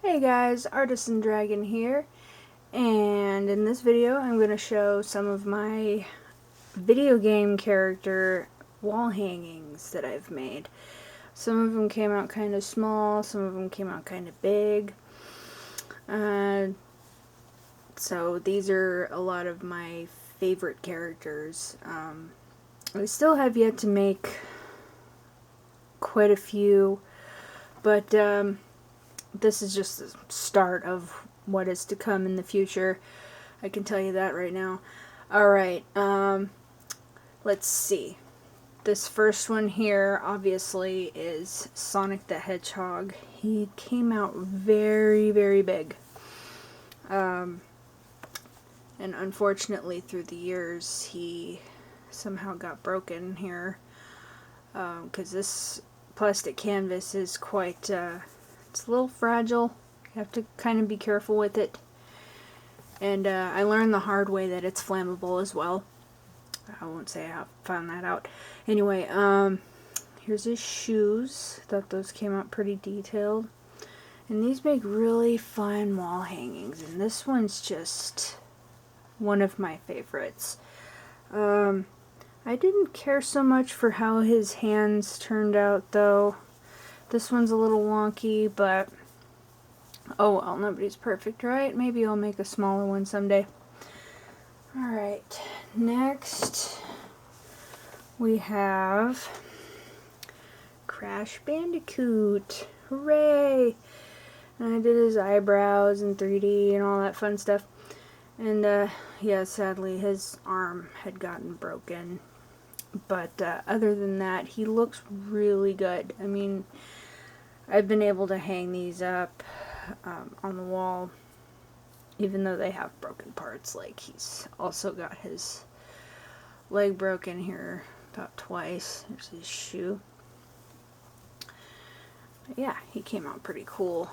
Hey guys, Artisan Dragon here, and in this video I'm going to show some of my video game character wall hangings that I've made. Some of them came out kind of small, some of them came out kind of big. So these are a lot of my favorite characters. I still have yet to make quite a few, but this is just the start of what is to come in the future. I can tell you that right now. Alright, let's see. This first one here, obviously, is Sonic the Hedgehog. He came out very, very big. And unfortunately, through the years, he somehow got broken here. Because this plastic canvas is quite, it's a little fragile. You have to kind of be careful with it. And I learned the hard way that it's flammable as well. I won't say I found that out. Anyway, here's his shoes. Thought those came out pretty detailed. And these make really fun wall hangings. And this one's just one of my favorites. I didn't care so much for how his hands turned out, though. This one's a little wonky, but oh well, nobody's perfect, right? Maybe I'll make a smaller one someday. Alright, next we have Crash Bandicoot. Hooray! And I did his eyebrows in 3D and all that fun stuff. And yeah, sadly his arm had gotten broken. But other than that, he looks really good. I mean, I've been able to hang these up on the wall, even though they have broken parts. Like, he's also got his leg broken here about twice. There's his shoe. But yeah, he came out pretty cool.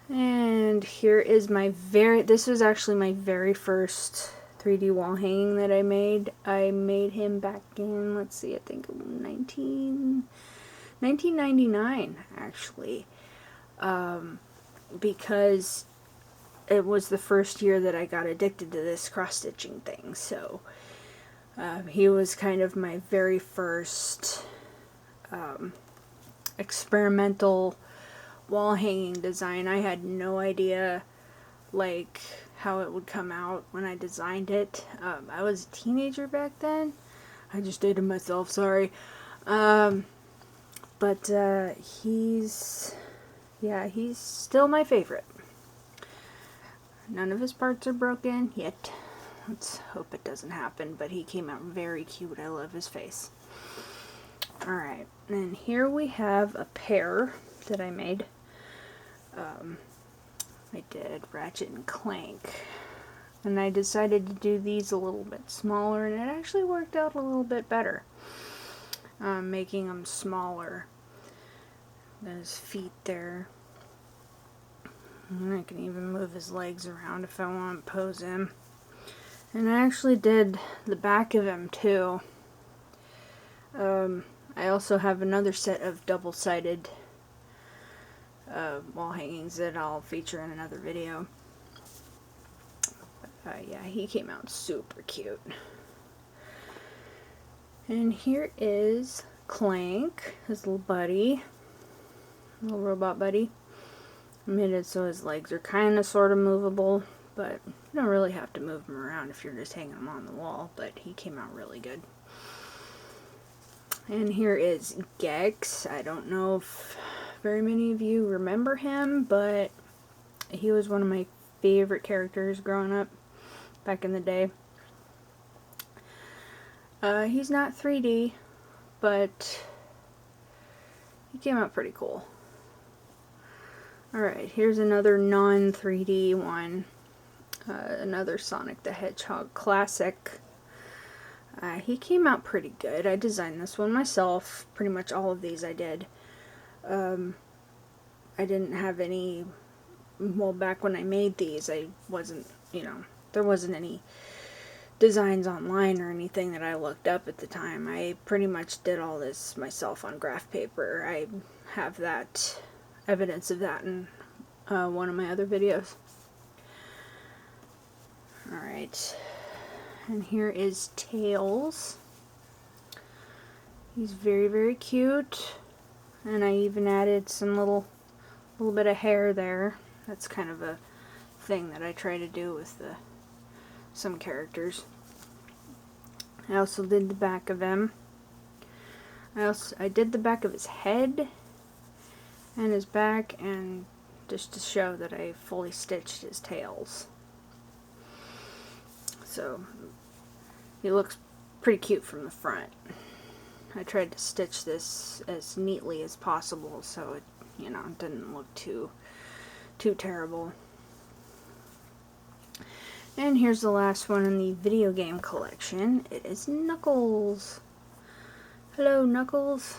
And here is this was actually my very first 3D wall hanging that I made. I made him back in, let's see, I think 1999, actually. Because it was the first year that I got addicted to this cross-stitching thing. So he was kind of my very first experimental wall hanging design. I had no idea like how it would come out when I designed it. I was a teenager back then. I just dated myself, sorry. But he's still my favorite. None of his parts are broken yet. Let's hope it doesn't happen, but he came out very cute. I love his face. Alright, and here we have a pair that I made. I did Ratchet and Clank. And I decided to do these a little bit smaller, and it actually worked out a little bit better. Making them smaller. His feet there. And I can even move his legs around if I want to pose him. And I actually did the back of him too. I also have another set of double-sided wall hangings that I'll feature in another video. Yeah, he came out super cute. And here is Clank, his little buddy. Little robot buddy. I made it so his legs are kind of sort of movable, but you don't really have to move him around if you're just hanging him on the wall, but he came out really good. And here is Gex. I don't know if very many of you remember him, but he was one of my favorite characters growing up back in the day. He's not 3D, but he came out pretty cool. Alright, here's another non-3D one. Another Sonic the Hedgehog classic. He came out pretty good. I designed this one myself. Pretty much all of these I did. I didn't have any, well, back when I made these, I wasn't, there wasn't any designs online or anything that I looked up at the time. I pretty much did all this myself on graph paper. I have that evidence of that in one of my other videos. Alright, and here is Tails. He's very, very cute, and I even added some little bit of hair there. That's kind of a thing that I try to do with some characters. I also did the back of him. I did the back of his head and his back, and just to show that I fully stitched his tails. So he looks pretty cute from the front. I tried to stitch this as neatly as possible so it, you know, didn't look too terrible. And here's the last one in the video game collection. It is Knuckles. Hello, Knuckles.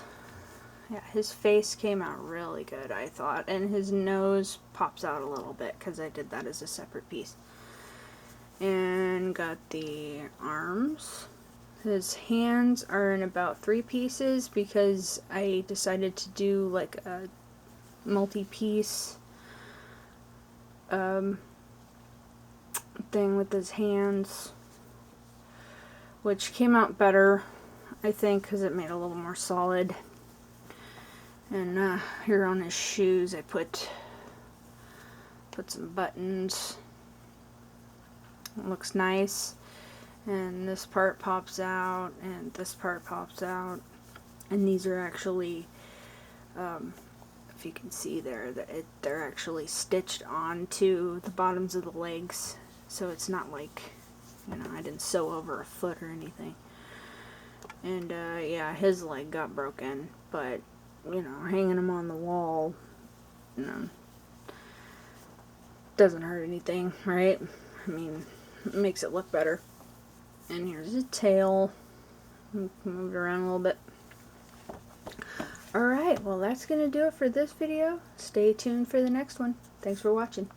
Yeah, his face came out really good, I thought, and his nose pops out a little bit because I did that as a separate piece. And got the arms. His hands are in about 3 pieces because I decided to do like a multi-piece thing with his hands, which came out better, I think, because it made it a little more solid. And here on his shoes I put some buttons. It looks nice. And this part pops out, and this part pops out. And these are actually, if you can see there, they're actually stitched onto the bottoms of the legs. So it's not like, you know, I didn't sew over a foot or anything. And yeah, his leg got broken, but, you know, hanging him on the wall, you know, doesn't hurt anything, right? I mean, it makes it look better. And here's the tail. Move it around a little bit. Alright, well that's going to do it for this video. Stay tuned for the next one. Thanks for watching.